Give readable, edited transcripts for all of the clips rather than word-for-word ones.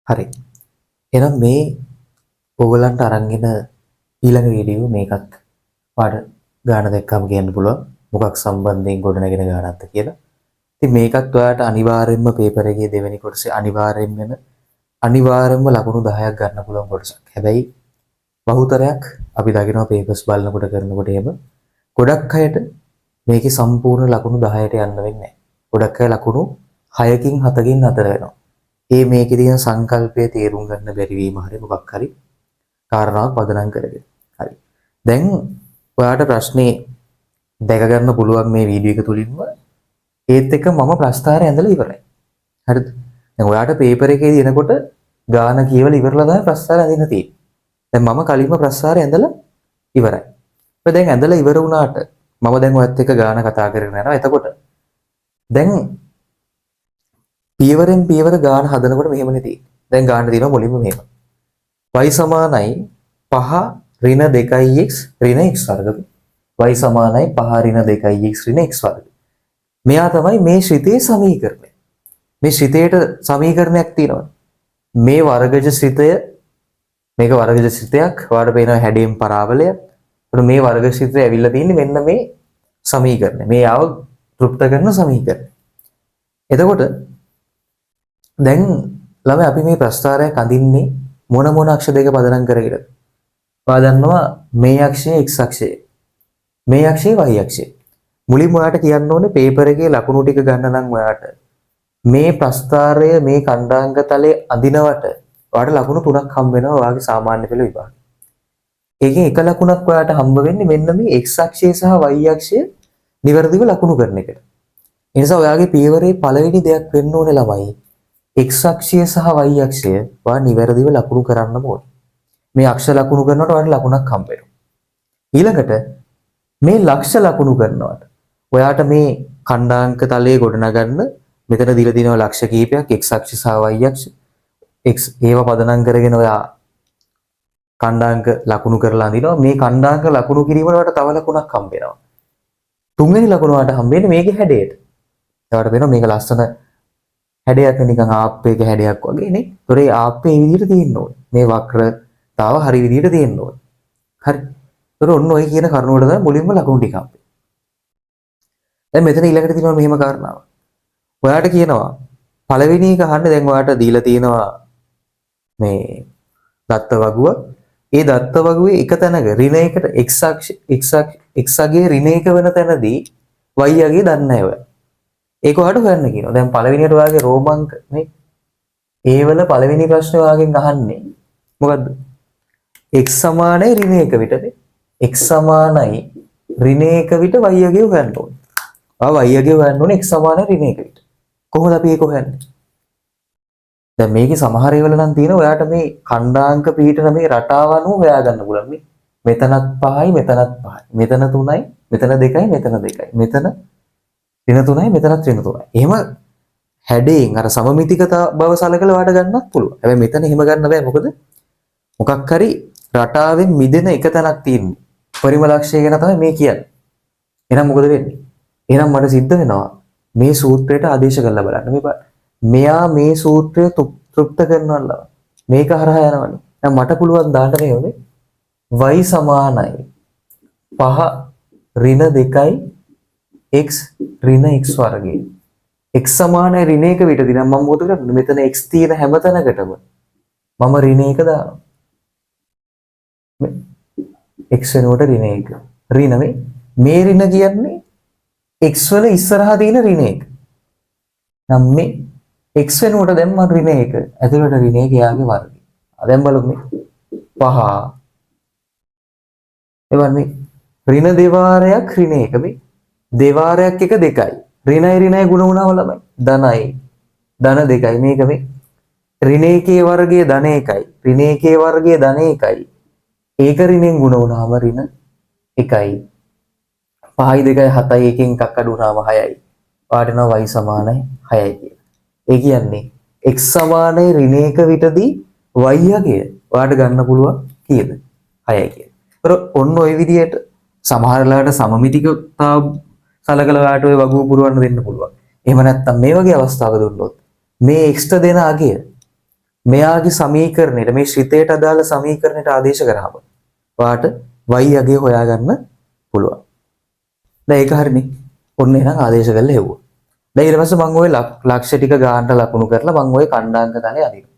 හරි. එහෙනම් මේ ඕගලන්ට අරන් එන ඊළඟ වීඩියෝ මේකත් පාඩ ගාන දැක්කම කියන්න පුළුවන් මොකක් සම්බන්ධයෙන් ගොඩනගෙන ගානක්ද කියලා. ඉතින් මේකත් ඔයාලට අනිවාර්යයෙන්ම පේපර් එකේ දෙවෙනි කොටසේ අනිවාර්යෙන්ම ලකුණු 10ක් ගන්න පුළුවන් කොටසක්. හැබැයි බහුතරයක් අපි දකිනවා පේපර්ස් බලනකොට කරනකොට එහෙම ගොඩක් අයට මේකේ සම්පූර්ණ ලකුණු 10ට යන්න වෙන්නේ නැහැ. ගොඩක් අය ලකුණු 6කින් 7කින් අතර වෙනවා. ඒ මේකේ තියෙන සංකල්පය තේරුම් ගන්න බැරි වීම හරි මොකක් හරි කාරණාවක් පදනම් කරගෙන. හරි. දැන් ඔයාලට ප්‍රශ්නේ දැක ගන්න පුළුවන් මේ වීඩියෝ එක තුලින්ම ඒත් එක්ක මම ප්‍රස්තාරය ඇඳලා ඉවරයි. හරිද? දැන් ඔයාලට පේපර් එකේ දිනකොට ගාන කියවලා ඉවරලා තමයි ප්‍රස්තාරය අඳින්න තියෙන්නේ. දැන් මම කලින්ම ප්‍රස්තාරය ඇඳලා ඉවරයි. ඔය දැන් ඇඳලා ඉවර වුණාට මම දැන් ඔයත් එක්ක ගාන කතා කරගෙන යනවා. එතකොට දැන් පියවරෙන් පියවර ගාන හදනකොට මෙහෙමනේ තියෙන්නේ. දැන් ගාන තියෙනවා මුලින්ම මෙහෙම. y සමානයි 5 ඍණ 2x ඍණ x වර්ග. y සමානයි 5 ඍණ 2x ඍණ x වර්ග. මෙයා තමයි මේ ශ්‍රිතයේ සමීකරණය. මේ ශ්‍රිතයට සමීකරණයක් තියෙනවා. මේ වර්ගජ ශ්‍රිතය මේක වර්ගජ ශ්‍රිතයක්. ඔයාලට පේනවා හැඩයෙන් පරාවලය. එතකොට මේ වර්ග ශ්‍රිතය ඇවිල්ලා තියෙන්නේ මෙන්න මේ සමීකරණය. මේ ආව තෘප්ත කරන සමීකරණය. එතකොට දැන් ළමයි අපි මේ ප්‍රස්තාරයක් අඳින්නේ මොන අක්ෂ දෙක පදනම් කරගෙනද? ඔයා දන්නවා මේ අක්ෂය x අක්ෂය. මේ අක්ෂය y අක්ෂය. මුලින්ම ඔයාට කියන්න ඕනේ පේපර් එකේ ලකුණු ටික ගන්න නම් ඔයාට මේ ප්‍රස්තාරය මේ කණ්ඩාංග තලයේ අඳිනවට ඔයාට ලකුණු 3ක් හම්බ වෙනවා ඔයාගේ සාමාන්‍ය පෙළ විභාග. ඒකෙන් එක ලකුණක් ඔයාට හම්බ වෙන්නේ මෙන්න මේ x අක්ෂය සහ y අක්ෂය නිවැරදිව ලකුණු කරන එකට. ඒ නිසා ඔයාගේ පියවරේ පළවෙනි දෙයක් වෙන්න ඕනේ ළමයි x අක්ෂය සහ y අක්ෂය ඔයා නිවැරදිව ලකුණු කරන්න ඕනේ. මේ අක්ෂ ලකුණු කරනකොට ඔයාට ලකුණක් හම්බ වෙනවා. ඊළඟට මේ ලක්ෂ ලකුණු කරනවට ඔයාට මේ කණ්ඩාංක තලයේ ගොඩනගන්න මෙතන දීලා තියෙනවා ලක්ෂ කීපයක් x අක්ෂ සහ y අක්ෂ. x ඒව පදනම් කරගෙන ඔයා කණ්ඩාංක ලකුණු කරලා අඳිනවා. මේ කණ්ඩාංක ලකුණු කිරීමකට ඔයාට තව ලකුණක් හම්බ වෙනවා. තුන්වෙනි ලකුණ ඔයාට හම්බ වෙන්නේ මේකේ හැඩයට. ඔයාට වෙනවා මේක ලස්සන හැඩයක් නිකන් ආප්පේක හැඩයක් වගේ නේ. ඒතොර ඒ ආප්පේ මේ විදිහට තියෙන්න ඕනේ. මේ වක්‍රතාව හරි විදිහට තියෙන්න ඕනේ. හරි. ඒතොර ඔන්න ඔය කියන කරුණ වල තමයි මුලින්ම ලකුණු ටික හම්බෙන්නේ. දැන් මෙතන ඊළඟට තියෙනවා මෙහෙම කාරණාවක්. ඔයාට කියනවා පළවෙනි එක අහන්න දැන් ඔයාට දීලා තියෙනවා මේ දත්ත වගුව. ඒ දත්ත වගුවේ එක තැනක ඍණයකට x අගයේ ඍණ එක වෙන තැනදී y අගයේ දන්නේ නැහැ ඔයා. ඒක ඔයාලට හොයන්න කියනවා. දැන් පළවෙනියට ඔයාගේ රෝමංක නේ. ඒ වල පළවෙනි ප්‍රශ්නේ ඔයාගෙන් අහන්නේ මොකද්ද? x සමානයි ඍණ 1 විටද? x සමානයි ඍණ 1 විට y අගය හොයන්න ඕනේ. ඔයා y අගය හොයන්න ඕනේ x සමානයි ඍණ 1 විට. කොහොමද අපි ඒක හොයන්නේ? දැන් මේකේ සමහර ඒවල නම් තියෙනවා ඔයාට මේ කණ්ඩාංක පිළිටන මේ රටාව අනුව හොයාගන්න පුළුවන් මේ. මෙතනත් 5යි මෙතනත් 5යි. මෙතන 3යි මෙතන 2යි මෙතන 2යි. මෙතන ඍණ 3යි මෙතනත් ඍණ 3යි. එහෙම හැඩයෙන් අර සමමිතිකතා බව සලකලා ඔයාට ගන්නත් පුළුවන්. හැබැයි මෙතන එහෙම ගන්න බෑ. මොකද මොකක් හරි රටාවෙන් මිදෙන එක තැනක් තියෙන්නේ. පරිම ලක්ෂය ගැන තමයි මේ කියන්නේ. එහෙනම් මොකද වෙන්නේ? එහෙනම් මට සිද්ධ වෙනවා මේ සූත්‍රයට ආදේශ කරලා බලන්න. මේ මෙයා මේ සූත්‍රය තෘප්ත කරනවා. මේක හරහා යනවනේ. දැන් මට පුළුවන් දාන්න මේ උනේ y සමානයි 5 ඍණ 2යි x ඍණ x වර්ගය. x සමානයි ඍණ 1 විතරදී නම් මම මොකද කරන්නේ? මෙතන x තියෙන හැම තැනකටම මම ඍණ 1 දානවා. x වෙනුවට ඍණ 1. ඍණ මේ ඍණ කියන්නේ x වල ඉස්සරහා තියෙන ඍණ 1. නම් මේ x වෙනුවට දැම්ම ඍණ 1. ඇතුළට ඍණ 1 යාගේ වර්ගය. දැන් බලමු මේ 5 එවන්නේ ඍණ දෙවාරයක් ඍණ 1 මේ දෙවාරයක් එක 2යි. ඍණයි ගුණ වුණාම ළමයි ධනයි ධන 2යි මේක මේ ඍණ 1 වර්ගයේ ධන 1යි ඍණ 1 වර්ගයේ ධන 1යි ඒක ඍණෙන් ගුණ වුණාම ඍණ 1යි 5යි 2යි 7යි එකෙන් එකක් අඩු වුණාම 6යි පාඩනවා y සමානයි 6යි කියලා. ඒ කියන්නේ x සමානයි ඍණ 1 විටදී y අගය ඔයාලට ගන්න පුළුවන් කීයද? 6යි කියලා. ඒතර ඔන්න ඔය විදිහට සමහර වෙලාවට සමමිතිකතාව සලකලා ඔයාලට ඔය වගුව පුරවන්න දෙන්න පුළුවන්. එහෙම නැත්නම් මේ වගේ අවස්ථාවක දුන්නොත් මේ x ට දෙන අගය මෙයාගේ සමීකරණයට මේ ශ්‍රිතයට අදාළ සමීකරණයට ආදේශ කරාම ඔයාට y අගය හොයාගන්න පුළුවන්. දැන් ඒක හරිනේ. ඔන්න එහෙනම් ආදේශ කරලා හෙව්වා. දැන් ඊට පස්සේ මම ওই ලක්ෂ ටික ගානට ලකුණු කරලා මම ওই කණ්ඩාංක තලය අදිනවා.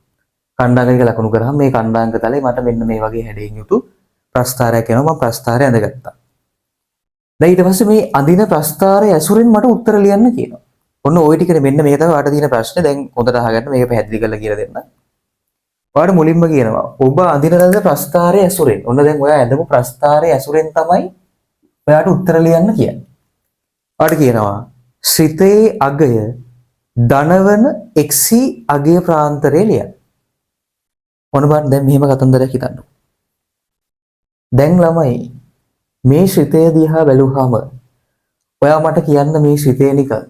කණ්ඩාංක ටික ලකුණු කරාම මේ කණ්ඩාංක තලේ මට මෙන්න මේ වගේ හැඩයෙන් යුතු ප්‍රස්ථාරයක් එනවා. මම ප්‍රස්ථාරය ඇඳගත්තා. දැන් ඊට පස්සේ මේ අඳින ප්‍රස්ථාරය ඇසුරෙන් මට උත්තර ලියන්න කියනවා. ඔන්න ওই ටිකනේ මෙන්න මේක තමයි ඔයාලට තියෙන ප්‍රශ්නේ. දැන් හොඳට අහගන්න මේක පැහැදිලි කරලා කියලා දෙන්න. ඔයාලට මුලින්ම කියනවා ඔබ අඳින ලද ප්‍රස්ථාරය ඇසුරෙන්. ඔන්න දැන් ඔයා ඇඳපු ප්‍රස්ථාරය ඇසුරෙන් තමයි ඔයාට උත්තර ලියන්න කියන්නේ. ඔයාලට කියනවා ශ්‍රිතයේ අගය ධනවන xc අගය ප්‍රාන්තරය ලියන්න. ඔන්න බලන්න දැන් මෙහෙම කතන්දරයක් හිතන්න. දැන් ළමයි මේ ශ්‍රිතය දිහා බැලුවාම ඔයා මට කියන්න මේ ශ්‍රිතය නිකන්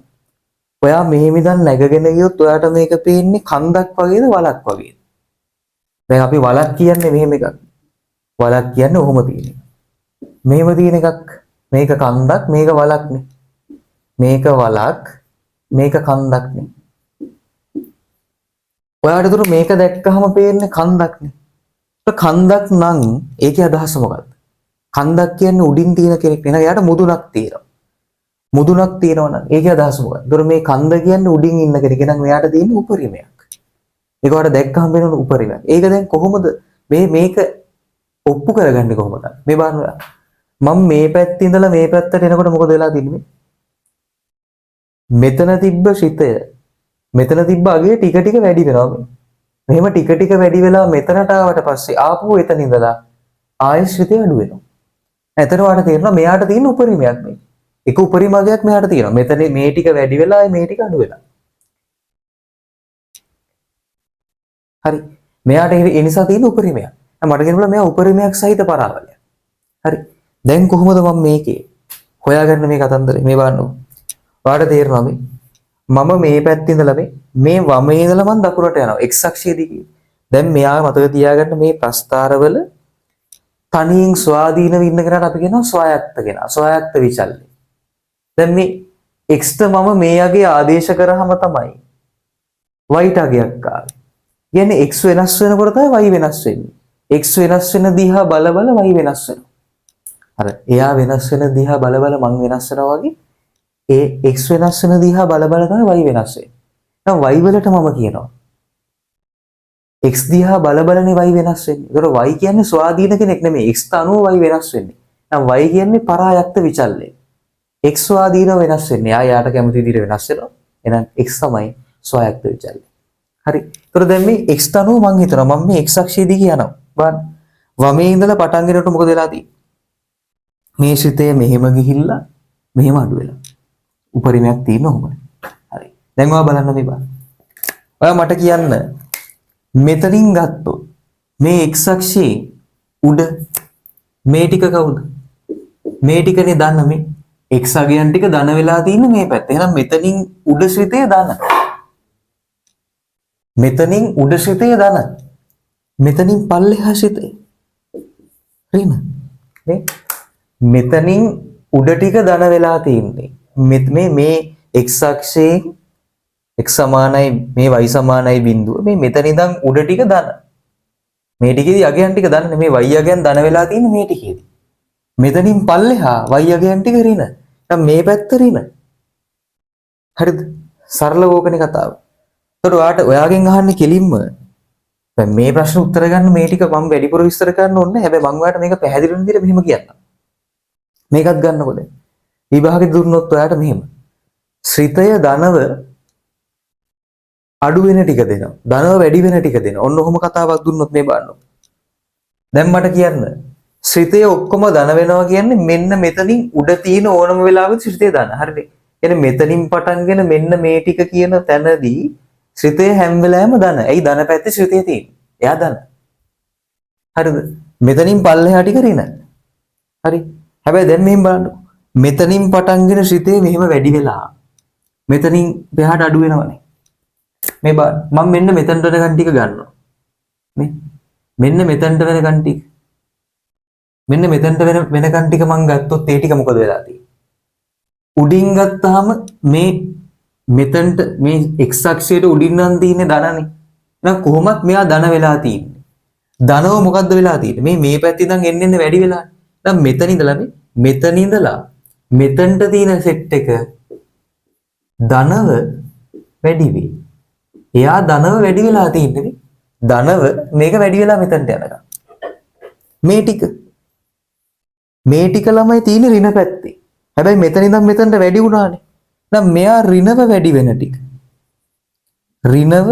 ඔයා මෙහෙම ඉඳන් නැගගෙන ගියොත් ඔයාට මේක පේන්නේ කන්දක් වගේද වලක් වගේද? දැන් අපි වලක් කියන්නේ මෙහෙම එකක්. වලක් කියන්නේ ඔහොම තියෙන එක. මෙහෙම තියෙන එකක්. මේක කන්දක් මේක වලක්නේ. මේක වලක් මේක කන්දක්නේ. ඔයාට උතර මේක දැක්කහම පේන්නේ කන්දක්නේ. ඒක කන්දක් නම් ඒකේ අදහස මොකක්ද? කන්දක් කියන්නේ උඩින් තියෙන කෙනෙක් නේ. එයාට මුදුනක් තියෙනවා. මුදුනක් තියෙනවා නම් ඒකේ අදහස මොකක්ද? ඒතර මේ කන්ද කියන්නේ උඩින් ඉන්න කෙනෙක්. එහෙනම් මෙයාට තියෙන උපරිමයක්. ඒක ඔයාලට දැක්කහම වෙන උපරිමයක්. ඒක දැන් කොහොමද මේක ඔප්පු කරගන්නේ කොහොමද? මේ බලන්න. මම මේ පැත්තේ ඉඳලා මේ පැත්තට එනකොට මොකද වෙලා තින්නේ? මෙතන තිබ්බ ශ්‍රිතය මෙතන තිබ්බ අගය ටික ටික වැඩි වෙනවා මේ. මෙහෙම ටික ටික වැඩි වෙලා මෙතනට ආවට පස්සේ ආපහු එතන ඉඳලා ආයෙ ශ්‍රිතය අඩු වෙනවා. එතන වාට තේරෙනවා මෙයාට තියෙන උපරිමයක් මේ. එක උපරිමයක් මෙයාට තියෙනවා. මෙතන මේ ටික වැඩි වෙලා මේ ටික අඩු වෙලා. හරි. මෙයාට ඒ නිසා තියෙන උපරිමයක්. මට කියනවා මෙයා උපරිමයක් සහිත පරාවලයක්. හරි. දැන් කොහොමද මම මේකේ හොයාගන්න මේ කතන්දරේ මේ බලන්න. ඔයාලට තේරෙනවා මම මේ පැත්තේ ඉඳලා මේ වමේ ඉඳලා මම දකුණට යනවා x අක්ෂයේ දිගේ. දැන් මෙයා මතක තියාගන්න මේ ප්‍රස්ථාරවල තනියෙන් ස්වාධීනව ඉන්න කෙනාට අපි කියනවා ස්වායත්ත කෙනා. ස්වායත්ත විචල්්‍ය. දැන් මේ x ට මම මේ අගේ ආදේශ කරාම තමයි y ට අගයක් ආවේ. කියන්නේ x වෙනස් වෙනකොට තමයි y වෙනස් වෙන්නේ. x වෙනස් වෙන දිහා බල බල y වෙනස් වෙනවා. අර එයා වෙනස් වෙන දිහා බල බල මං වෙනස් වෙනවා වගේ ඒ x වෙනස් වෙන දිහා බල බල තමයි y වෙනස් වෙන්නේ. දැන් y වලට මම කියනවා x දිහා බල බලනේ y වෙනස් වෙන්නේ. ඒතකොට y කියන්නේ ස්වාධීන කෙනෙක් නෙමෙයි. x ට අනුව y වෙනස් වෙන්නේ. දැන් y කියන්නේ පරායත්ත විචල්්‍ය. x ස්වාධීනව වෙනස් වෙන්නේ. යාට කැමති විදිහට වෙනස් වෙනවා. එහෙනම් x තමයි ස්වායත්ත විචල්්‍ය. හරි. ඒතකොට දැන් මේ x ට අනුව මම හිතනවා මම මේ x අක්ෂයේ දිගේ යනවා. බලන්න. වමේ ඉඳලා පටන් ගෙනට මොකද වෙලා තියෙන්නේ? මේ ශ්‍රිතය මෙහෙම ගිහිල්ලා මෙහෙම අඩු වෙලා. උපරිමයක් තියෙන ඔහොමයි. හරි. දැන් ඔයා බලන්න මේ බලන්න. ඔයා මට කියන්න මෙතනින් ගත්තොත් මේ x අක්ෂයේ උඩ මේ ටික කවුද? මේ ටිකනේ ධන මේ x අගයන් ටික ධන වෙලා තියෙන්නේ මේ පැත්තේ. එහෙනම් මෙතනින් උඩ ශ්‍රිතය ධන. මෙතනින් උඩ ශ්‍රිතය ධන. මෙතනින් පල්ලෙහා ශ්‍රිතය. හරිද? මෙතනින් උඩ ටික ධන වෙලා තියෙන්නේ. මේ x අක්ෂයෙන් x සමානයි මේ y සමානයි බිඳුව. මේ මෙතන ඉඳන් උඩ ටික ධන. මේ ටිකේදී අගයන් ටික ධන නෙමේ y අගයන් ධන වෙලා තියෙන්නේ මේ ටිකේදී. මෙතනින් පල්ලෙහා y අගයන් ටික ඍණ. දැන් මේ පැත්ත ඍණ. හරිද? සරල ඕකනේ කතාව. එතකොට ඔයාගෙන් අහන්නේ කෙලින්ම දැන් මේ ප්‍රශ්න උත්තර ගන්න මේ ටික මම වැඩිපුර විස්තර කරන්න ඕනේ. හැබැයි මම ඔයාලට මේක පැහැදිලි වෙන විදිහට මෙහෙම කියන්නම්. මේකත් ගන්නකොද? විභාගෙ දුන්නොත් ඔයාලට මෙහෙම. ශ්‍රිතය ධනව අඩු වෙන ටික දෙනවා. ධනව වැඩි වෙන ටික දෙනවා. ඔන්න ඔහොම කතාවක් දුන්නොත් මේ බලන්න. දැන් මට කියන්න ශ්‍රිතය ඔක්කොම ධන වෙනවා කියන්නේ මෙන්න මෙතනින් උඩ තියෙන ඕනම වෙලාවෙත් ශ්‍රිතය ධන. හරිද? එනේ මෙතනින් පටන්ගෙන මෙන්න මේ ටික කියන තැනදී ශ්‍රිතය හැම වෙලාවෙම ධන. ඇයි ධන පැත්තේ ශ්‍රිතය තියෙන්නේ? එයා ධන. හරිද? මෙතනින් පල්ලෙහා ටික ඍණ. හරි. හැබැයි දැන් මෙහෙම බලන්න. මෙතනින් පටන්ගෙන ශ්‍රිතය මෙහෙම වැඩි වෙලා මෙතනින් එහාට අඩු වෙනවනේ. මේ බලන්න. මම මෙන්න මෙතනට වෙනකන් ටික ගන්නවා. නේ? මෙන්න මෙතනට වෙනකන් ටික. මෙන්න මෙතනට වෙනකන් ටික මම ගත්තොත් ඒ ටික මොකද වෙලා තියෙන්නේ? උඩින් ගත්තාම මේ මෙතනට මේ x අක්ෂයට උඩින් නම් තියෙන්නේ ධනනේ. එහෙනම් කොහොමත් මෙයා ධන වෙලා තියෙන්නේ. ධනව මොකද්ද වෙලා තියෙන්නේ? මේ පැත්තේ ඉඳන් එන්න වැඩි වෙලා. දැන් මෙතන ඉඳලා මෙතන ඉඳලා මෙතනට තියෙන සෙට් එක ධනව වැඩි වෙයි. එයා ධනව වැඩි වෙලා තියෙන්නේ. ධනව මේක වැඩි වෙලා මෙතනට යනකම්. මේ ටික ළමයි තියෙන්නේ ඍණ පැත්තේ. හැබැයි මෙතන ඉඳන් මෙතනට වැඩි වුණානේ. දැන් මෙයා ඍණව වැඩි වෙන ටික. ඍණව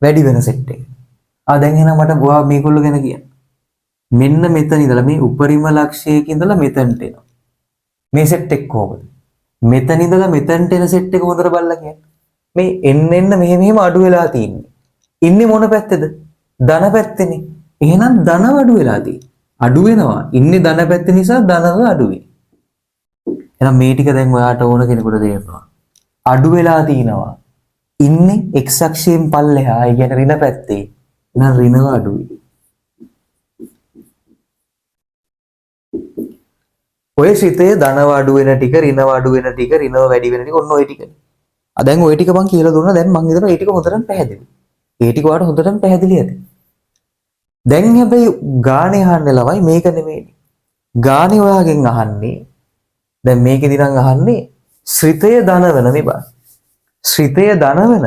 වැඩි වෙන සෙට් එක. දැන් එහෙනම් මට ගෝවා මේගොල්ලෝ ගැන කියන්න. මෙන්න මෙතන ඉඳලා මේ උපරිම ලක්ෂයක ඉඳලා මෙතනට එනවා. මේ සෙට් එක කොහොමද? මෙතන ඉඳලා මෙතනට එන සෙට් එක හොඳට බලලා කියන්න. මේ එන්න මෙහෙම අඩු වෙලා තියෙන්නේ. ඉන්නේ මොන පැත්තේද? ධන පැත්තේනේ. එහෙනම් ධනව අඩු වෙලා තියෙන්නේ. අඩු වෙනවා. ඉන්නේ ධන පැත්තේ නිසා ධනව අඩු වෙයි. එහෙනම් මේ ටික දැන් ඔයාට ඕන කෙනෙකුට තේරෙනවා. අඩු වෙලා තිනවා. ඉන්නේ x අක්ෂයෙන් පල්ලෙහා, ඒ කියන්නේ ඍණ පැත්තේ. එහෙනම් ඍණව අඩුයි. ඔය ශ්‍රිතයේ ධනව අඩු වෙන ටික, ඍණව අඩු වෙන ටික, ඍණව වැඩි වෙන ටික ඔන්න ඔය ටිකනේ. දැන් ඔය ටික මම කියලා දුන්නා. දැන් මම හිතනවා ඒ ටික හොඳටම පැහැදිලි. ඒ ටික ඔයාලට හොඳටම පැහැදිලි ඇති. දැන් හැබැයි ගානේ අහන්නේ ළමයි මේක නෙමෙයි. ගානේ ඔයාගෙන් අහන්නේ දැන් මේකෙදි නම් අහන්නේ ශ්‍රිතය ධනවන මේ බා. ශ්‍රිතය ධනවන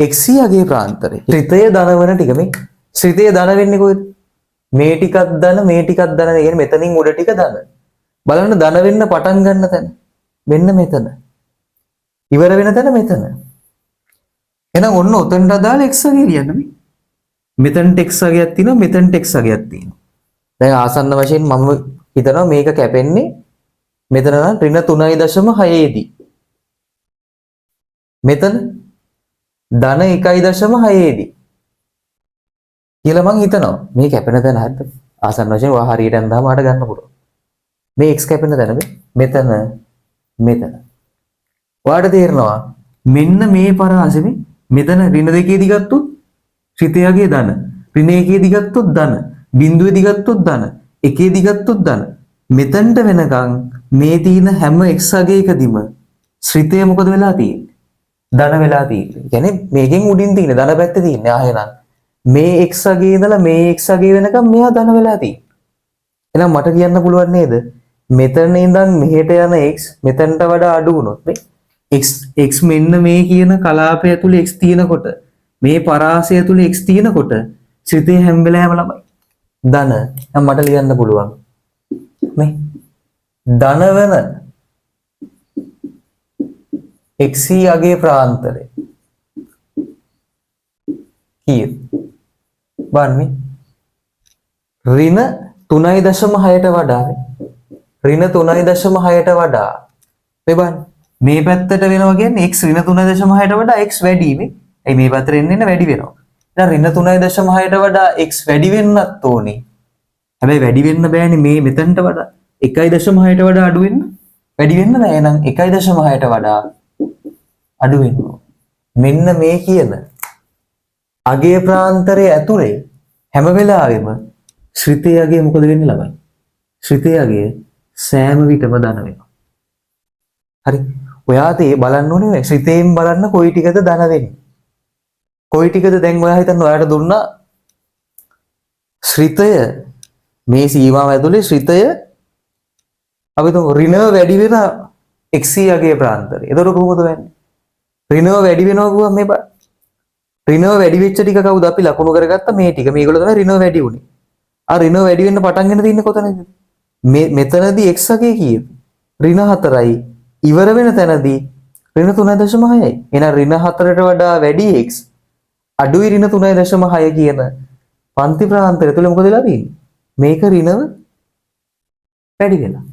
x යගේ ප්‍රාන්තරේ. ශ්‍රිතය ධනවන ටික මේ ශ්‍රිතය ධන වෙන්නේ කොහෙද? මේ ටිකක් ධන, මේ ටිකක් ධන. ඒ කියන්නේ මෙතනින් උඩ ටික ධන. බලන්න ධන වෙන්න පටන් ගන්න තැන. මෙන්න මෙතන. ඉවර වෙන තැන මෙතන. එහෙනම් ඔන්න උතෙන්ට අදාළ x අගය ලියන්න මේ. මෙතනට x අගයක් තියෙනවා, මෙතනට x අගයක් තියෙනවා. දැන් ආසන්න වශයෙන් මම හිතනවා මේක කැපෙන්නේ මෙතන නම් ඍණ 3.6 දී. මෙතන ධන 1.6 දී. කියලා මං හිතනවා. මේ කැපෙන තැන හරිද? ආසන්න වශයෙන් ඔයා හරියට අඳාම ආට ගන්න පුළුවන්. මේ x කැපෙන තැන මෙතන. ඔයාට තේරෙනවා මෙන්න මේ පරාසෙමේ මෙතන ඍණ දෙකේදී ගත්තොත් ශ්‍රිතයගේ ධන, ඍණ එකේදී ගත්තොත් ධන, බිඳුවේදී ගත්තොත් ධන, එකේදී ගත්තොත් ධන. මෙතනට වෙනකන් මේ තියෙන හැම x අගයකදීම ශ්‍රිතය මොකද වෙලා තියෙන්නේ? ධන වෙලා තියෙන්නේ. කියන්නේ මේකෙන් උඩින් තියෙන ධන පැත්තේ තියෙන්නේ. එහෙනම් මේ x අගයේ ඉඳලා මේ x අගයේ වෙනකන් මෙයා ධන වෙලා තියෙන්නේ. එහෙනම් මට කියන්න පුළුවන් නේද? මෙතන ඉඳන් මෙහෙට යන x මෙතනට වඩා අඩු වුණොත් මේ x මෙන්න මේ කියන කලාපය ඇතුලේ x තියෙනකොට මේ පරාසය ඇතුලේ x තියෙනකොට ශ්‍රිතය හැම වෙලාවෙම ළමයි ධන. නම් මට ලියන්න පුළුවන් මේ ධන වෙන x අගයේ ප්‍රාන්තරය කීයද? බලන්න ඍණ 3.6ට වඩා ඍණ 3.6ට වඩා මේ බලන්න මේ පැත්තට වෙනවා කියන්නේ x ඍණ 3.6ට වඩා x වැඩි නේ. ඒ මේ පැත්තට එන්න වැඩි වෙනවා. දැන් ඍණ 3.6ට වඩා x වැඩි වෙන්නත් ඕනේ. හැබැයි වැඩි වෙන්න බෑනේ මේ මෙතනට වඩා 1.6ට වඩා අඩු වෙන්න වැඩි වෙන්න බෑ. එහෙනම් 1.6ට වඩා අඩු වෙන්න මෙන්න මේ කියන අගය ප්‍රාන්තරයේ ඇතුලේ හැම වෙලාවෙම ශ්‍රිතය අගය මොකද වෙන්නේ ළමයි? ශ්‍රිතය අගය සෑම විටම ධන වෙනවා. හරි. ඔයාට ඒ බලන්න ඕනේ ශ්‍රිතයෙන් බලන්න කොයි ටිකද ධන වෙන්නේ. කොයි ටිකද දැන් ඔයා හිතන්න ඔයාට දුන්නා ශ්‍රිතය මේ සීමාව ඇතුලේ ශ්‍රිතය අපි තුන් ඍණව වැඩි වෙන x අගයේ ප්‍රාන්තරය. එතකොට කොහොමද වෙන්නේ? ඍණව වැඩි වෙනවා කිව්වම මේ ඍණව වැඩි වෙච්ච ටික කවුද අපි ලකුණු කරගත්ත මේ ටික. මේගොල්ලෝ තමයි ඍණව වැඩි උනේ. ඍණව වැඩි වෙන්න පටන් ගෙන තින්නේ කොතනද? මෙතනදී x අගය කීයද? ඍණ 4යි. ඉවර වෙන තැනදී ඍණ 3.6යි. එහෙනම් ඍණ 4ට වඩා වැඩි x අඩුයි ඍණ 3.6 කියන පන්ති ප්‍රාන්තරය තුල මොකද වෙලා තියෙන්නේ? මේක ඍණව වැඩි වෙනවා.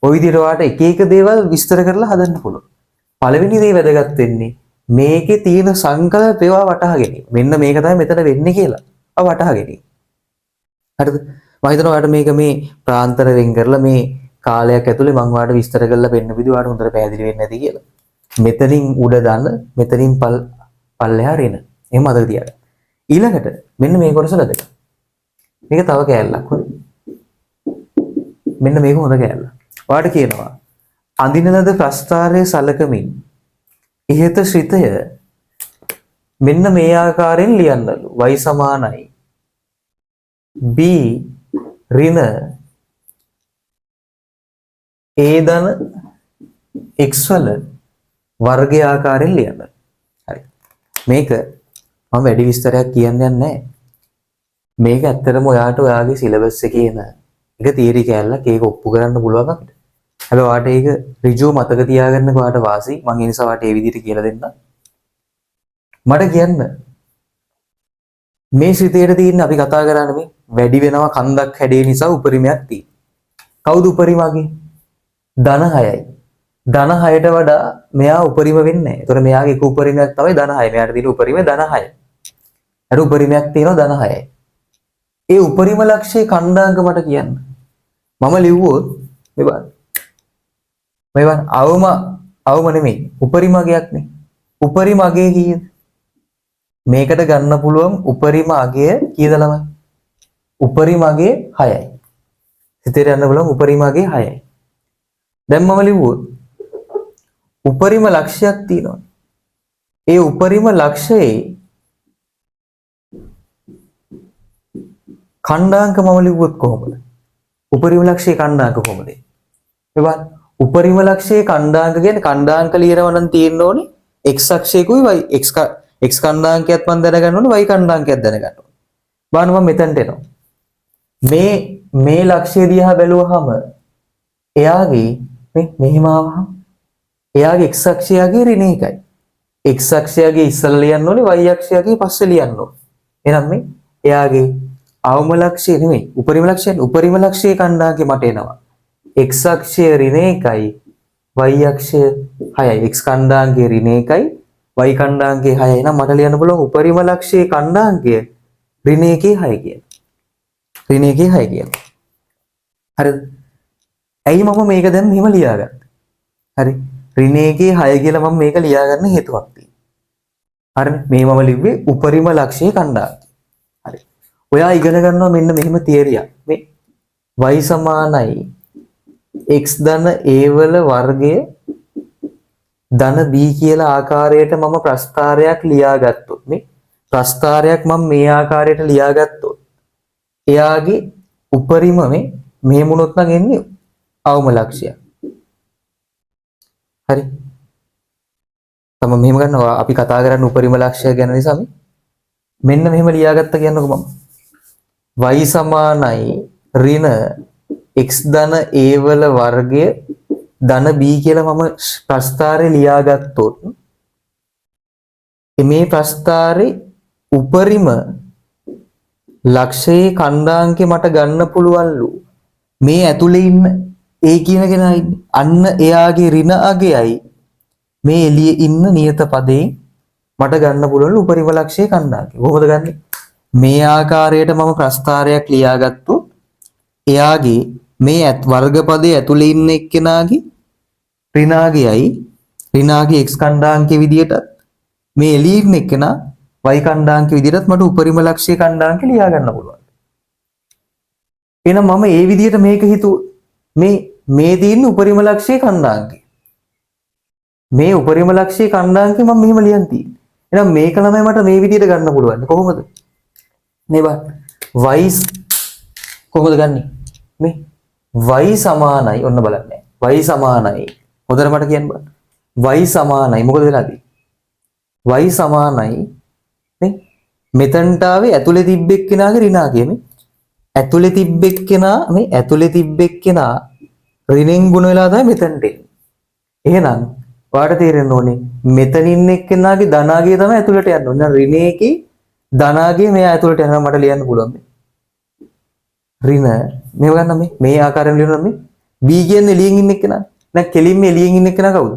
ওই විදිහට ඔයාලට එක එක දේවල් විස්තර කරලා හදන්න පුළුවන්. පළවෙනි දේ වැදගත් වෙන්නේ මේකේ තියෙන සංකල්පය වටහා ගැනීම. මෙන්න මේක තමයි මෙතන වෙන්නේ කියලා. වටහා ගැනීම. හරිද? මම හිතනවා ඔයාලට මේක මේ ප්‍රාන්තර වෙන් කරලා මේ කාලයක් ඇතුලේ මම ඔයාලට විස්තර කරලා පෙන්න විදිහ ඔයාලට හොඳට පැහැදිලි වෙන්නේ නැති කියලා. මෙතනින් උඩ ධන, මෙතනින් පල්ලෙහා ඍණ. එහෙම අතක තියාගන්න. ඊළඟට මෙන්න මේ කොටස වැදගත්. මේක තව කෑල්ලක් හොඳ. මෙන්න මේක හොඳ කෑල්ලක්. ඔයාලට කියනවා අඳින ලද ප්‍රස්ථාරයේ සලකමින් ඉහත ශ්‍රිතය මෙන්න මේ ආකාරයෙන් ලියන්නලු. y සමානයි b ඍණ a ධන x වල වර්ගය ආකාරයෙන් ලියන්න. හරි. මේක මම වැඩි විස්තරයක් කියන්න යන්නේ නැහැ. මේක ඇත්තටම ඔයාට ඔයාගේ සිලබස් එකේ එන එක තියරි කැලලක් ඒක ඔප්පු කරන්න පුළුවන් අපිට. හැබැයි ඔයාට ඒක ඍජුව මතක තියාගන්න ඔයාට වාසි. මම ඒ නිසා ඔයාට ඒ විදිහට කියලා දෙන්නම්. මට කියන්න මේ ශ්‍රිතේට තියෙන අපි කතා කරන්නේ මේ වැඩි වෙනවා කන්දක් හැඩේ නිසා උපරිමයක් තියෙන. කවුද උපරිමගේ? ධන 6යි. ධන 6ට වඩා මෙයා උපරිම වෙන්නේ නැහැ. ඒතකොට මෙයාගේ එක උපරිමයක් තමයි ධන 6. මෙයාට තියෙන උපරිමය ධන 6. අර උපරිමයක් තියෙනවා ධන 6යි. ඒ උපරිම ලක්ෂයේ කණ්ඩාංක මට කියන්න. මම ලිව්වොත් මේ බලන්න අවම නෙමෙයි උපරිමගයක් නේ. උපරිම අගය කීයද? මේකට ගන්න පුළුවන් උපරිම අගය කීයද ළමයි? උපරිම අගය 6යි. හිතේට යන්න පුළුවන් උපරිම අගය 6යි. දැන් මම ලිව්වොත් උපරිම ලක්ෂයක් තියෙනවා. ඒ උපරිම ලක්ෂයේ කණ්ඩාංක මම ලිව්වොත් කොහොමද? උපරිම ලක්ෂයේ කණ්ඩාංක කොහොමද? එබන් උපරිම ලක්ෂයේ කණ්ඩාංක කියන්නේ කණ්ඩාංක ලියනවා නම් තියෙන්න ඕනේ x අක්ෂයකුයි y x කණ්ඩාංකයත් මම දැනගන්න ඕනේ y කණ්ඩාංකයත් දැනගන්න ඕනේ. බලන්න මම මෙතනට එනවා. මේ ලක්ෂය දිහා බැලුවහම එයාගේ මෙහෙම ආවහම එයාගේ x අක්ෂයගේ ඍණ එකයි. x අක්ෂයගේ ඉස්සෙල්ලා ලියන්න ඕනේ y අක්ෂයගේ පස්සේ ලියන්න ඕනේ. එහෙනම් මේ එයාගේ අවම ලක්ෂය නෙමෙයි උපරිම ලක්ෂය. උපරිම ලක්ෂයේ කණ්ඩාංකය මට එනවා. x අක්ෂය ඍණ එකයි y අක්ෂය 6යි. x කණ්ඩාංකයේ ඍණ එකයි y කණ්ඩාංකයේ 6යි. නම් මට ලියන්න පුළුවන් උපරිම ලක්ෂයේ කණ්ඩාංකය ඍණ එකේ 6 කියලා. ඍණ එකේ 6 කියලා. හරිද? ඇයි මම මේක දැන් මෙහෙම ලියාගත්තේ? හරි. ඍණ එකේ 6 කියලා මම මේක ලියාගන්න හේතුවක් තියෙනවා. හරිනේ. මේ මම ලිව්වේ උපරිම ලක්ෂයේ කණ්ඩාංකය. හරි. ඔයා ඉගෙන ගන්නවා මෙන්න මෙහෙම තියරියක්. මේ y සමානයි x ධන a වල වර්ගය ධන b කියලා ආකාරයට මම ප්‍රස්ථාරයක් ලියාගත්තොත් මේ ප්‍රස්ථාරයක් මම මේ ආකාරයට ලියාගත්තොත් එයාගේ උපරිම මේ මොනොත් නම් එන්නේ අවම ලක්ෂය. හරි. තම මෙහෙම ගන්නවා අපි කතා කරන්නේ උපරිම ලක්ෂය ගැන නිසා මෙන්න මෙහෙම ලියාගත්ත කියන්නකො මම y සමානයි ඍණ x ධන a වල වර්ගය ධන b කියලා මම ප්‍රස්ථාරේ ලියාගත්තොත් මේ ප්‍රස්ථාරේ උපරිම ලක්ෂයේ කණ්ඩාංකේ මට ගන්න පුළුවන්ලු මේ ඇතුලේ ඉන්න a කියන කෙනා ඉන්නේ. අන්න එයාගේ ඍණ අගයයි මේ එළියේ ඉන්න නියත පදේ මට ගන්න පුළුවන්ලු උපරිම ලක්ෂයේ කණ්ඩාංකය. කොහොමද ගන්නෙ? මේ ආකාරයට මම ප්‍රස්ථාරයක් ලියාගත්තොත් එයාගේ මේ වර්ගපදයේ ඇතුලේ ඉන්න එක්කෙනාගේ ඍණාගේ x කණ්ඩාංකයේ විදියට මේ එළියේ ඉන්න එක්කෙනා y කණ්ඩාංකයේ විදියටත් මට උපරිම ලක්ෂයේ කණ්ඩාංක ලියා ගන්න පුළුවන්. එහෙනම් මම ඒ විදියට මේක හිතුව මේ තියෙන උපරිම ලක්ෂයේ කණ්ඩාංකය. මේ උපරිම ලක්ෂයේ කණ්ඩාංකය මම මෙහෙම ලියන් තියෙන්නේ. එහෙනම් මේක ළමයි මට මේ විදියට ගන්න පුළුවන්. කොහොමද? මේ බලන්න. y කොහොමද ගන්නෙ? මේ y සමානයි ඔන්න බලන්න. y සමානයි. හොඳට මට කියන්න බලන්න. y සමානයි මොකද වෙලා තියෙන්නේ? y සමානයි නේ මෙතනට ආවේ ඇතුලේ තිබ්බෙක් කෙනාගේ ඍණාගය මේ ඇතුලේ තිබ්බෙක් කෙනා ඍණෙන් ගුණ වෙලා තමයි මෙතනට එන්නේ. එහෙනම් ඔයාලට තේරෙන්න ඕනේ මෙතන ඉන්න එක්කෙනාගේ ධනාගය තමයි ඇතුලට යන්න ඕනේ. ඍණේකේ ධනාගය මෙයා ඇතුලට යනවා මට ලියන්න පුළුවන් මේ. ඍණ මේව ගන්න මේ ආකාරයෙන් ලියනවා මේ b කියන්නේ එළියෙන් ඉන්න එක්කෙනා. නැත්නම් කෙලින්ම එළියෙන් ඉන්න එක්කෙනා කවුද?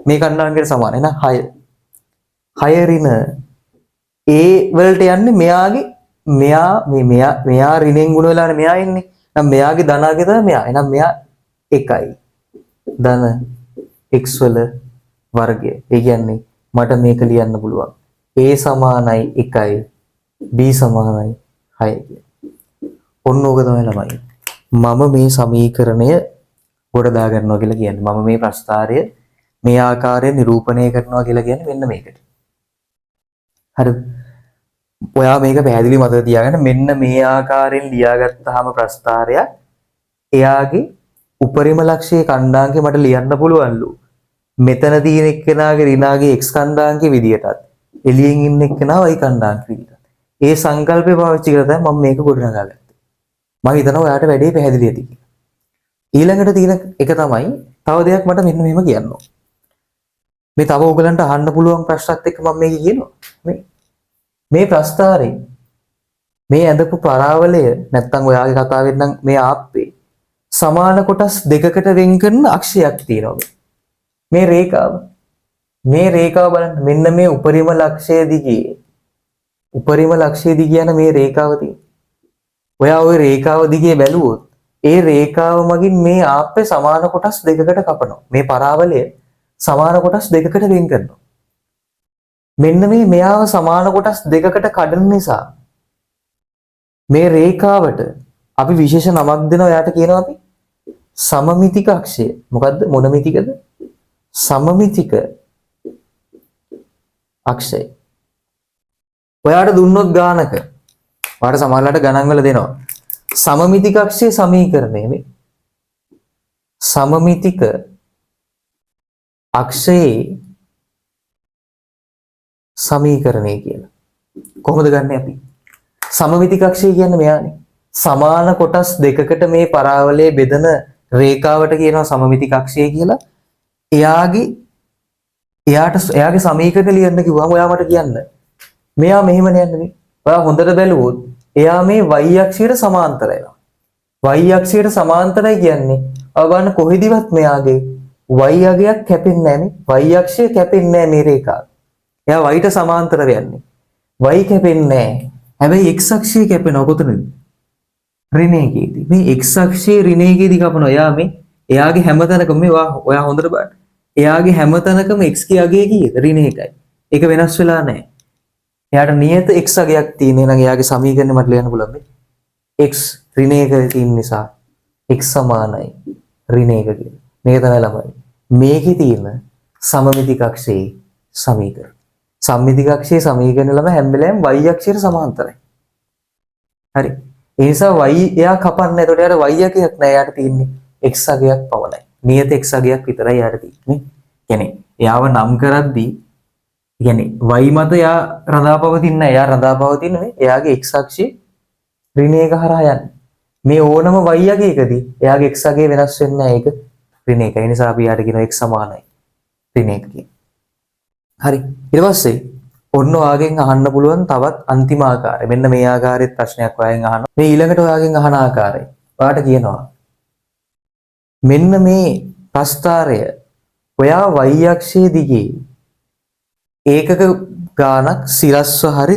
මේ කණ්ඩායමකට සමාන. එහෙනම් 6 ඍණ a වලට යන්නේ මෙයා ඍණෙන් ගුණ වෙලානේ මෙයා ඉන්නේ. එහෙනම් මෙයාගේ ධනාගය තමයි මෙයා. එහෙනම් මෙයා 1යි. ධන x වල වර්ගය. ඒ කියන්නේ මට මේක ලියන්න පුළුවන්. a සමානයි 1යි b සමානයි 6යි කියලා. ඔන්න ඕක තමයි ළමයි. මම මේ සමීකරණය ගොඩ දා ගන්නවා කියලා කියන්නේ. මම මේ ප්‍රස්ථාරය මේ ආකාරයෙන් නිරූපණය කරනවා කියලා කියන්නේ මෙන්න මේකට. හරිද? ඔයා මේක පැහැදිලි මතක තියාගන්න. මෙන්න මේ ආකාරයෙන් ලියාගත්තාම ප්‍රස්ථාරයක් එයාගේ උපරිම ලක්ෂයේ කණ්ඩාංකේ මට ලියන්න පුළුවන්ලු. මෙතන තියෙන එක්කෙනාගේ ඍණාගේ x කණ්ඩාංකේ විදියටත් එළියෙන් ඉන්න එක්කෙනා y කණ්ඩාංකේ විදියට. ඒ සංකල්පය පාවිච්චි කරලා තමයි මම මේක ගොඩනගාගත්තේ. මම හිතනවා ඔයාට වැඩේ පැහැදිලි ඇති කියලා. ඊළඟට තියෙන එක තමයි තව දෙයක් මට මෙන්න මෙහෙම කියන්න ඕන. මේ තව ඔයගලන්ට අහන්න පුළුවන් ප්‍රශ්නත් එක්ක මම මේක කියනවා. මේ ප්‍රස්ථාරේ මේ ඇඳපු පරාවලය නැත්තම් ඔයාගේ කතාවෙන් නම් මේ ආප්පේ සමාන කොටස් දෙකකට වෙන් කරන අක්ෂයක් තියෙනවා. මේ රේඛාව බලන්න. මෙන්න මේ උපරිම ලක්ෂය දිගේ යන මේ රේඛාව තියෙනවා. ඔයා ওই රේඛාව දිගේ බැලුවොත් ඒ රේඛාව මගින් මේ ආප්පේ සමාන කොටස් දෙකකට කපනවා. මේ පරාවලය සමාන කොටස් දෙකකට වෙන් කරනවා. මෙන්න මේ මෙයාව සමාන කොටස් දෙකකට කඩන නිසා මේ රේඛාවට අපි විශේෂ නමක් දෙනවා. එයාට කියනවා අපි සමමිතික අක්ෂය. මොකද්ද? මොන මිතිකද? සමමිතික අක්ෂය. ඔයාට දුන්නොත් ගානක ඔයාට සමහරවිට ගණන් වල දෙනවා. සමමිතික අක්ෂයේ සමීකරණය මේ සමමිතික අක්ෂයේ සමීකරණය කියලා. කොහොමද ගන්නෙ අපි? සමමිතික අක්ෂය කියන්නේ මෙයානේ. සමාන කොටස් දෙකකට මේ පරාවලයේ බෙදෙන රේඛාවට කියනවා සමමිතික අක්ෂය කියලා. එයාගේ සමීකරණ ලියන්න කිව්වම ඔයා මට කියන්න. මෙයා මෙහෙම නෑනේ. ඔයා හොඳට බැලුවොත් එයා මේ y අක්ෂයට සමාන්තරයි. y අක්ෂයට සමාන්තරයි කියන්නේ ඔය බලන්න කොහෙදිවත් මෙයාගේ y අගයක් කැපෙන්නේ නෑනේ. y අක්ෂය කැපෙන්නේ නෑ මේ රේඛාව. එයා y ට සමාන්තර වෙන්නේ. y කැපෙන්නේ නෑ. හැබැයි x අක්ෂය කැපෙනවා කොතනද? ඍණයකේදී. මේ x අක්ෂයේ ඍණයකේදී කපනවා. එයාගේ හැමතැනකම මේ ඔයා හොඳට බලන්න. එයාගේ හැමතැනකම x ගේ අගය කීයද? ඍණ 1යි. ඒක වෙනස් වෙලා නැහැ. එයාට නියත x අගයක් තියෙන නම් එයාගේ සමීකරණය මට ලියන්න පුළුවන් මේ. x ඍණ 1 තියෙන නිසා x සමානයි ඍණ 1 කියලා. මේක තමයි ළමයි. මේකේ තියෙන සමමිතික අක්ෂයේ සමීකරණ. සමමිතික අක්ෂයේ සමීකරණ ළම හැම වෙලේම y අක්ෂයට සමාන්තරයි. හරි. ඒ නිසා y එයා කපන්නේ. එතකොට එයාට y අගයක් නැහැ. එයාට තියෙන්නේ x අගයක් පමණයි. නියත x අගයක් විතරයි එයාට තියෙන්නේ. කියන්නේ එයාව නම් කරද්දී කියන්නේ y මත එයා රඳාපවතින්නේ නැහැ. එයා රඳාපවතින්නේ මේ එයාගේ x අක්ෂයේ ඍණ 1 හරහා යන්නේ. මේ ඕනම y අගයකදී එයාගේ x අගය වෙනස් වෙන්නේ නැහැ. ඒක ඍණ 1. ඒ නිසා අපි යාට කියනවා x සමානයි ඍණ 1 කියලා. හරි. ඊට පස්සේ ඔන්න ඔයාගෙන් අහන්න පුළුවන් තවත් අන්තිම ආකාරය. මෙන්න මේ ආකාරයේ ප්‍රශ්නයක් ඔයාගෙන් අහනවා. මේ ඊළඟට ඔයාගෙන් අහන ආකාරය. ඔයාට කියනවා මෙන්න මේ ප්‍රස්ථාරය ඔයා y අක්ෂයේ දිගේ ඒකක ගානක් සිරස්ව හරි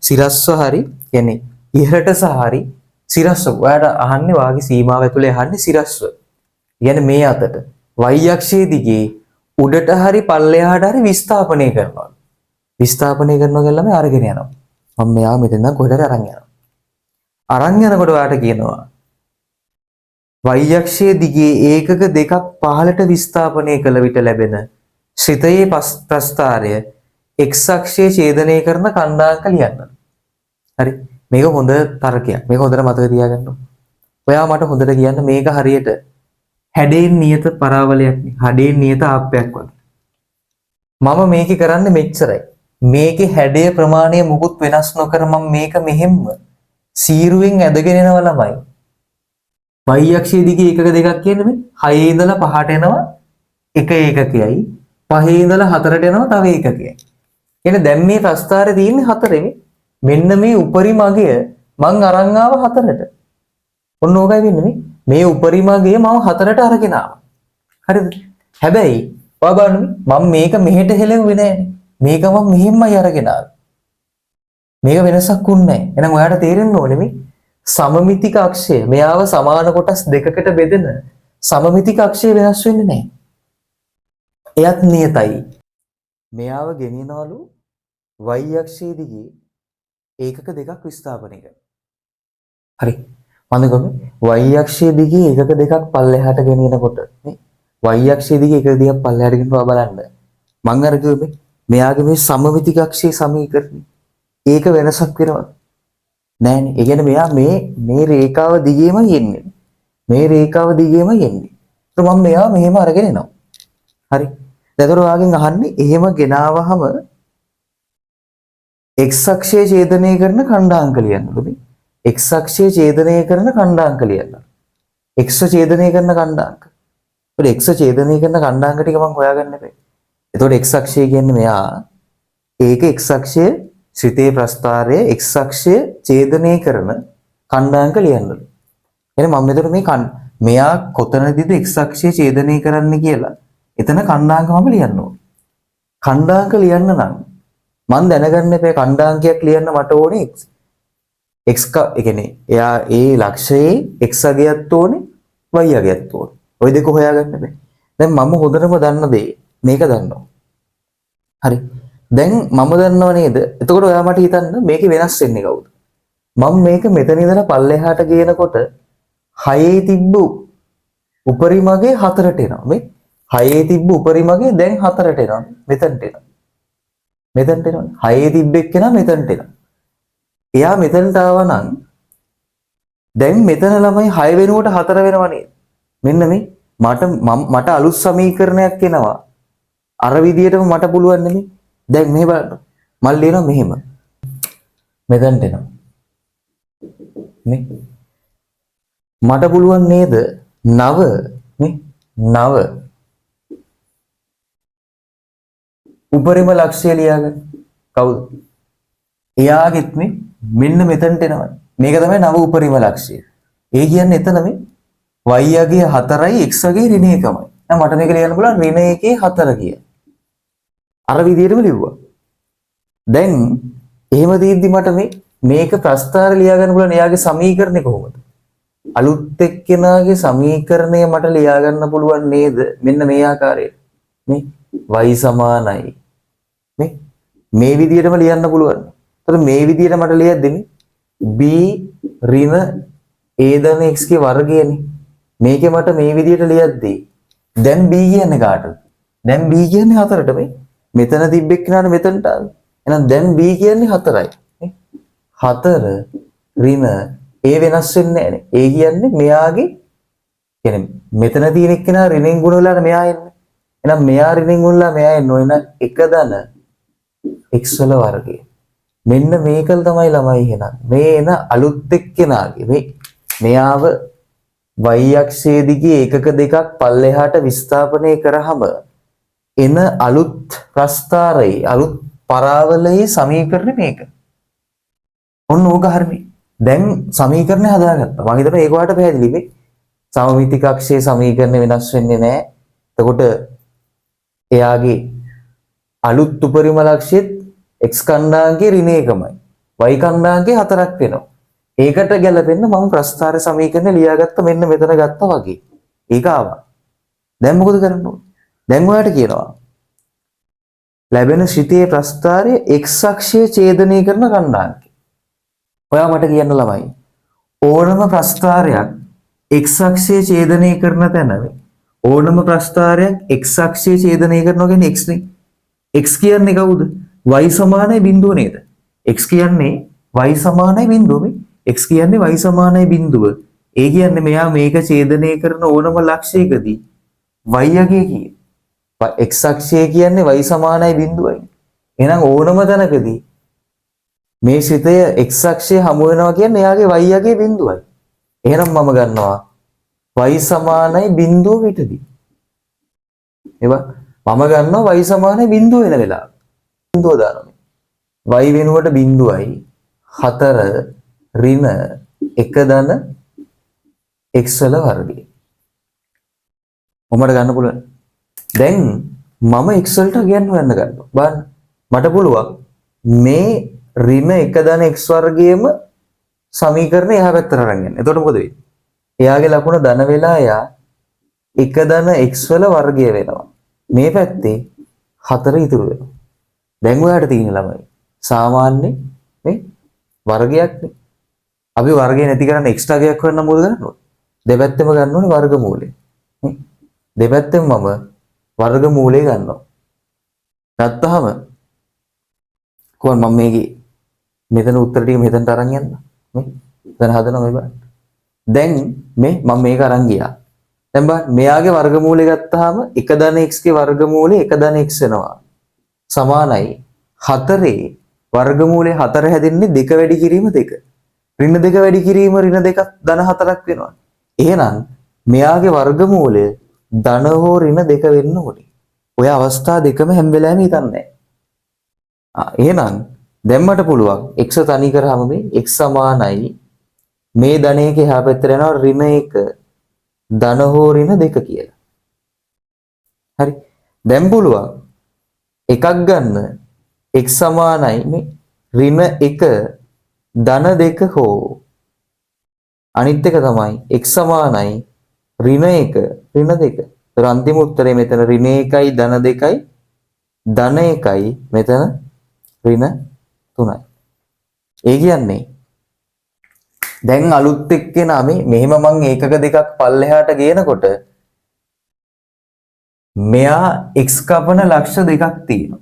සිරස්ව හරි කියන්නේ ඉහළට සහ හරි සිරස්ව. ඔයාට අහන්නේ වාගේ සීමාව ඇතුලේ අහන්නේ සිරස්ව. කියන්නේ මේ අතට y අක්ෂයේ දිගේ උඩට හරි පල්ලෙහාට හරි විස්ථාපනය කරනවා. විස්ථාපනය කරනවා කියලාම අරගෙන යනවා. මම මෙයා මෙතන නම් කොහෙටද අරන් යනවා. අරන් යනකොට ඔයාට කියනවා y අක්ෂයේ දිගේ ඒකක දෙකක් පහළට විස්ථාපනය කළ විට ලැබෙන ශ්‍රිතයේ ප්‍රස්ථාරය x අක්ෂයේ ඡේදනය කරන කණ්ඩාංක ලියන්න. හරි. මේක හොඳ තර්කයක්. මේක හොඳට මතක තියාගන්න. ඔයා මට හොඳට කියන්න මේක හරියට හැඩයෙන් නියත පරාවලයක් නේ. හැඩයෙන් නියත ආප්පයක් වගේ. මම මේකේ කරන්නේ මෙච්චරයි. මේකේ හැඩය ප්‍රමාණය මුකුත් වෙනස් නොකර මම මේක මෙහෙම්ම සීරුවෙන් ඇදගෙන එනවා ළමයි. y අක්ෂයේ දිගේ එකක දෙකක් කියන්නේ මේ 6 ඉඳලා 5ට එනවා එක ඒකකයයි 5 ඉඳලා 4ට එනවා තව ඒකකයයි. කියන්නේ දැන් මේ ප්‍රස්ථාරේ තියෙන්නේ 4 මෙන්න මේ උපරිම අගය මං අරන් ආව 4ට. ඔන්න ඕකයි වෙන්නේ මේ උපරිම අගය මම 4ට අරගෙන ආවා. හරිද? හැබැයි ඔයා බලන්න මම මේක මෙහෙට හෙලෙව්වේ නෑනේ. මේක මම මෙහෙම්මයි අරගෙන ආවේ. මේක වෙනසක් වුන්නේ නෑ. එහෙනම් ඔයාට තේරෙන්න ඕනේ මේ සමමිතික අක්ෂය මෙයාව සමාන කොටස් දෙකකට බෙදෙන සමමිතික අක්ෂය වෙනස් වෙන්නේ නැහැ. එයත් නියතයි. මෙයාව ගෙනියනවලු y අක්ෂයේ දිගේ ඒකක දෙකක් විස්ථාපනය කරනවා. හරි. මම y අක්ෂයේ දිගේ ඒකක දෙකක් පල්ලෙහාට ගෙනියනකොට නේ y අක්ෂයේ දිගේ ඒකක දෙකක් පල්ලෙහාට ගෙනියනවා බලන්න. මම අර කිව්වේ මෙයාගේ මේ සමමිති කක්ෂයේ සමීකරණය. ඒක වෙනසක් වෙනවා. නෑනේ. ඒ කියන්නේ මෙයා මේ රේඛාව දිගේමයි යන්නේ. මේ රේඛාව දිගේමයි යන්නේ. ඒත් මම මෙයා මෙහෙම අරගෙන එනවා. හරි. දැන් ඔයාගෙන් අහන්නේ එහෙම ගෙනාවහම x අක්ෂයේ ඡේදනය කරන ඛණ්ඩාංක ලියන්නද මේ? x අක්ෂයේ ඡේදනය කරන ඛණ්ඩාංක ලියන්න. x ඡේදනය කරන ඛණ්ඩාංක. ඒත් x ඡේදනය කරන ඛණ්ඩාංක ටික මම හොයාගන්න බෑ. එතකොට x අක්ෂය කියන්නේ මෙයා ඒක x අක්ෂය ශ්‍රිතේ ප්‍රස්ථාරයේ x අක්ෂය ඡේදනය කරන ඛණ්ඩාංක ලියන්නලු. එහෙනම් මම මෙතන මේ මෙයා කොතනදීද x අක්ෂය ඡේදනය කරන්න කියලා එතන ඛණ්ඩාංක මම ලියන්න ඕනේ. ඛණ්ඩාංක ලියන්න නම් මම දැනගන්න එපේ ඛණ්ඩාංකයක් ලියන්න මට ඕනේ x ඒ කියන්නේ එයා ඒ ලක්ෂයේ x අගයත් ඕනේ y අගයත් ඕනේ. ওই දෙක හොයාගන්න බෑ. දැන් මම හොඳටම දන්න දේ මේක දන්නවා. හරි. දැන් මම දන්නව නේද? එතකොට ඔයා මට හිතන්න මේකේ වෙනස් වෙන්නේ කවුද? මම මේක මෙතන ඉඳලා පල්ලෙහාට ගේනකොට 6 තිබ්බ උපරිමගේ 4ට එනවා. මේ 6 තිබ්බ උපරිමගේ දැන් 4ට එනවා. මෙතනට එනවා. මෙතනට එනවා. 6 තිබ්බ එක්කෙනා මෙතනට එනවා. එයා මෙතනට ආවා නම් දැන් මෙතන ළමයි 6 වෙනුවට 4 වෙනව නේද? මෙන්න මේ මට අලුත් සමීකරණයක් එනවා. අර විදියටම මට පුළුවන් නෙමෙයි. දැන් මෙහෙ බලන්න. මම ලියනවා මෙහෙම. මෙතනට එනවා. මේ මට පුළුවන් නේද 9 මේ 9 උපරිම ලක්ෂ්‍ය ලියාගන්න. කවුද? එයාගෙත් මේ මෙන්න මෙතනට එනවා. මේක තමයි 9 උපරිම ලක්ෂ්‍ය. ඒ කියන්නේ එතන මේ y අගේ 4යි x අගේ ඍණ 1යි. දැන් මට මේක ලියන්න පුළුවන් ඍණ 1 4 කිය. අර විදිහටම ලිව්වා. දැන් එහෙම දීද්දි මට මේක ප්‍රස්ථාර ලියා ගන්න පුළුවන් එයාගේ සමීකරණය කොහොමද? අලුත් එක්කෙනාගේ සමීකරණය මට ලියා ගන්න පුළුවන් නේද? මෙන්න මේ ආකාරයට. මේ y සමානයි. මේ විදිහටම ලියන්න පුළුවන්. එතකොට මේ විදිහට මට ලියද්දී b ඍණ a ධන x ගේ වර්ගයනේ. මේකේ මට මේ විදිහට ලියද්දී දැන් b කියන්නේ කාටද? දැන් b කියන්නේ 4ට මේ. මෙතන තිබ්බෙක් නාන මෙතනට ආවේ. එහෙනම් දැන් b කියන්නේ 4යි. 4 ඍණ a වෙනස් වෙන්නේ නැහැ නේ. a කියන්නේ මෙයාගේ කියන්නේ මෙතන තියෙන එක්කෙනා ඍණෙන් ගුණ වෙලා මෙයා එන්නේ. එහෙනම් මෙයා ඍණෙන් ගුණ වෙලා මෙයා එන්නේ. එහෙනම් 1 ධන x වල වර්ගය. මෙන්න මේකල තමයි ළමයි එහෙනම්. මේ එන අලුත් එක්කෙනාගේ මෙයාව y අක්ෂයේ දිගේ ඒකක දෙකක් පල්ලෙහාට විස්ථාපනය කරාම එන අලුත් ප්‍රස්ථාරයේ අලුත් පරාවලයේ සමීකරණය මේක. ඔන්න ඕක හරිනේ. දැන් සමීකරණය හදාගත්තා. මම හිතනවා ඒක ඔයාලට පැහැදිලි වෙයි. සමමිතික අක්ෂයේ සමීකරණය වෙනස් වෙන්නේ නැහැ. එතකොට එයාගේ අලුත් උපරිම ලක්ෂ්‍යෙත් x ඛණ්ඩාංකයේ ඍණ 1මයි. y ඛණ්ඩාංකයේ 4ක් වෙනවා. ඒකට ගැලපෙන්න මම ප්‍රස්ථාර සමීකරණය ලියාගත්ත මෙන්න මෙතන ගත්තා වගේ. ඒක ආවා. දැන් මොකද කරන්න ඕනේ? දැන් ඔයාලට කියනවා ලැබෙන ශ්‍රිතයේ ප්‍රස්ථාරයේ x අක්ෂය ඡේදනය කරන ඛණ්ඩාංකය. ඔයා මට කියන්න ළමයි ඕනම ප්‍රස්ථාරයක් x අක්ෂය ඡේදනය කරන තැන ඕනම ප්‍රස්ථාරයක් x අක්ෂය ඡේදනය කරනවා කියන්නේ x නේ. x කියන්නේ කවුද? y සමානයි බිඳුව නේද? x කියන්නේ y සමානයි බිඳුව මේ. x කියන්නේ y සමානයි බිඳුව. ඒ කියන්නේ මෙයා මේක ඡේදනය කරන ඕනම ලක්ෂයකදී y අගේ කීය? x අක්ෂය කියන්නේ y සමානයි බිඳුවයි. එහෙනම් ඕනම තැනකදී මේ ශ්‍රිතය x අක්ෂය හමු වෙනවා කියන්නේ එයාගේ y අගේ බිඳුවයි. එහෙනම් මම ගන්නවා y සමානයි බිඳුව පිටදී. එවා මම ගන්නවා y සමානයි බිඳුව වෙන වෙලාව. බිඳුව දානවා. y වෙනුවට බිඳුවයි 4 ඍණ 1 ධන x වල වර්ගය. ඔමඩ ගන්න පුළුවන්. දැන් මම x වලට ගියන්න හොයන්න ගන්නවා. බලන්න. මට පුළුවන් මේ ඍණ 1 ධන x වර්ගයේම සමීකරණය එහා පැත්තට අරන් යන්න. එතකොට මොකද වෙන්නේ? එයාගේ ලකුණ ධන වෙලා එයා 1 ධන x වල වර්ගය වෙනවා. මේ පැත්තේ 4 ඉතුරු වෙනවා. දැන් ඔයාලට තියෙන ළමයි සාමාන්‍ය මේ වර්ගයක් නේ. අපි වර්ගය නැති කරන්න එක්ස්ට්‍රා එකක් කරන්න මොකද කරන්න ඕනේ? දෙපැත්තෙම ගන්න ඕනේ වර්ගමූලය. දෙපැත්තෙම මම වර්ගමූලය ගන්නවා. ගත්තාම කොහොම මම මේකේ මෙතන උත්තර ටික මෙතනට අරන් යන්න. මේ දැන් හදනවා මේ බලන්න. දැන් මේ මම මේක අරන් ගියා. දැන් බලන්න මෙයාගේ වර්ගමූලය ගත්තාම 1 ධන x ගේ වර්ගමූලය 1 ධන x වෙනවා. සමානයි 4 වර්ගමූලය 4 හැදෙන්නේ 2 වැඩි කිරීම 2. ඍණ 2 වැඩි කිරීම ඍණ 2 ධන 4ක් වෙනවා. එහෙනම් මෙයාගේ වර්ගමූලය ධන හෝ ඍණ 2 වෙන්න ඕනේ. ඔය අවස්ථා දෙකම හැම වෙලාවෙම හිතන්නේ. එහෙනම් දැන් මට පුළුවන් x තනි කරාම මේ x සමානයි මේ ධනයක එහා පැත්තට යනවා ඍණ 1 ධන හෝ ඍණ 2 කියලා. හරි. දැන් පුළුවන් එකක් ගන්න x සමානයි මේ ඍණ 1 ධන 2 හෝ අනිත් එක තමයි x සමානයි ඍණ 1 ඍණ 2. ඒතර අන්තිම උත්තරේ මෙතන ඍණ 1යි ධන 2යි ධන 1යි මෙතන ඍණ 3යි. ඒ කියන්නේ දැන් අලුත් එක්කෙනා මේ මෙහෙම මං ඒකක දෙකක් පල්ලෙහාට ගේනකොට මෙයා x කපන ලක්ෂ දෙකක් තියෙනවා.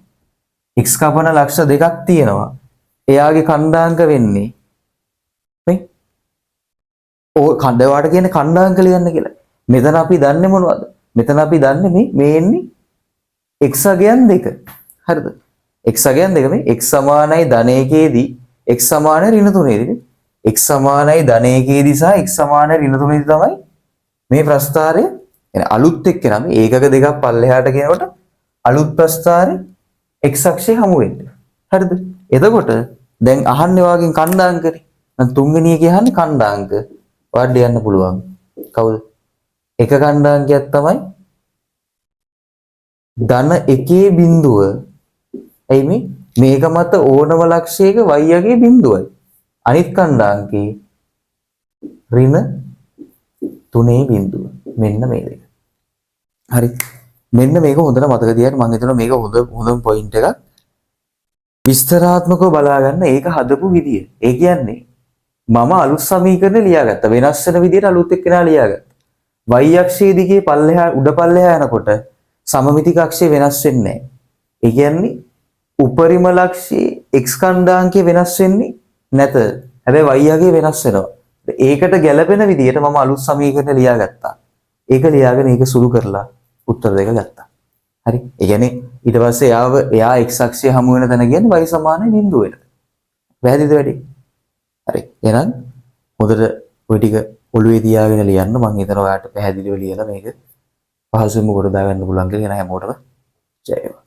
x කපන ලක්ෂ දෙකක් තියෙනවා. එයාගේ කණ්ඩාංක වෙන්නේ මේ ඕ කණ්ඩායමට කියන්නේ කණ්ඩාංක ලියන්න කියලා. මෙතන අපි දන්නේ මොනවද? මෙතන අපි දන්නේ මේ එන්නේ x අගයන් දෙක. හරිද? x අගයන් දෙක මේ x සමානයි ධන 1ේදී x සමානයි ඍණ 3ේදී. x සමානයි ධන 1ේදී සහ x සමානයි ඍණ 3ේදී තමයි මේ ප්‍රස්ථාරය එන අලුත් එක්කෙනා මේ ඒකක දෙකක් පල්ලෙහාට ගෙනකොට අලුත් ප්‍රස්ථාරය x අක්ෂය හමු වෙන්නේ. හරිද? එතකොට දැන් අහන්නේ වාගෙන් කණ්ඩාංකනේ. දැන් තුන්වෙනි එකේ අහන්නේ කණ්ඩාංක. ඔයාලට යන්න පුළුවන්. කවුද? එක කණ්ඩාංකයක් තමයි ධන 1 බිඳුව. එයි මේක මත ඕනම ලක්ෂයක y යගේ බිඳුවයි. අනිත් කණ්ඩාංකේ ඍණ 3 බිඳුව. මෙන්න මේ දෙක. හරි. මෙන්න මේක හොඳට මතක තියාගන්න. මම හිතනවා මේක හොඳම පොයින්ට් එකක්. විස්තරාත්මකව බලා ගන්න ඒක හදපු විදිය. ඒ කියන්නේ මම අලුත් සමීකරණ ලියාගත්තා. වෙනස් වෙන විදියට අලුත් එක්කෙනා ලියාගත්තා. y අක්ෂයේ දිගේ පල්ලෙහා උඩ පල්ලෙහා යනකොට සමමිතික අක්ෂය වෙනස් වෙන්නේ නැහැ. ඒ කියන්නේ උපරිම ලක්ෂයේ x කණ්ඩාංකය වෙනස් වෙන්නේ නැත. හැබැයි y යගේ වෙනස් වෙනවා. ඒකට ගැළපෙන විදියට මම අලුත් සමීකරණ ලියාගත්තා. ඒක ලියාගෙන ඒක සුළු කරලා උත්තර දෙක ගත්තා. හරි. ඒ කියන්නේ ඊට පස්සේ එයා x අක්ෂය හමු වෙන තැන කියන්නේ y සමානයි බිඳුව වෙන. වැරදිද වැඩි? හරි. එහෙනම් හොඳට ওই ටික ඔළුවේ තියාගෙන ලියන්න. මම හිතනවා ඔයාලට පැහැදිලිව ලියලා මේක පහසුවෙන්ම කොට දාගන්න පුළුවන් කියලා. එහෙනම් හැමෝටම ජය වේවා.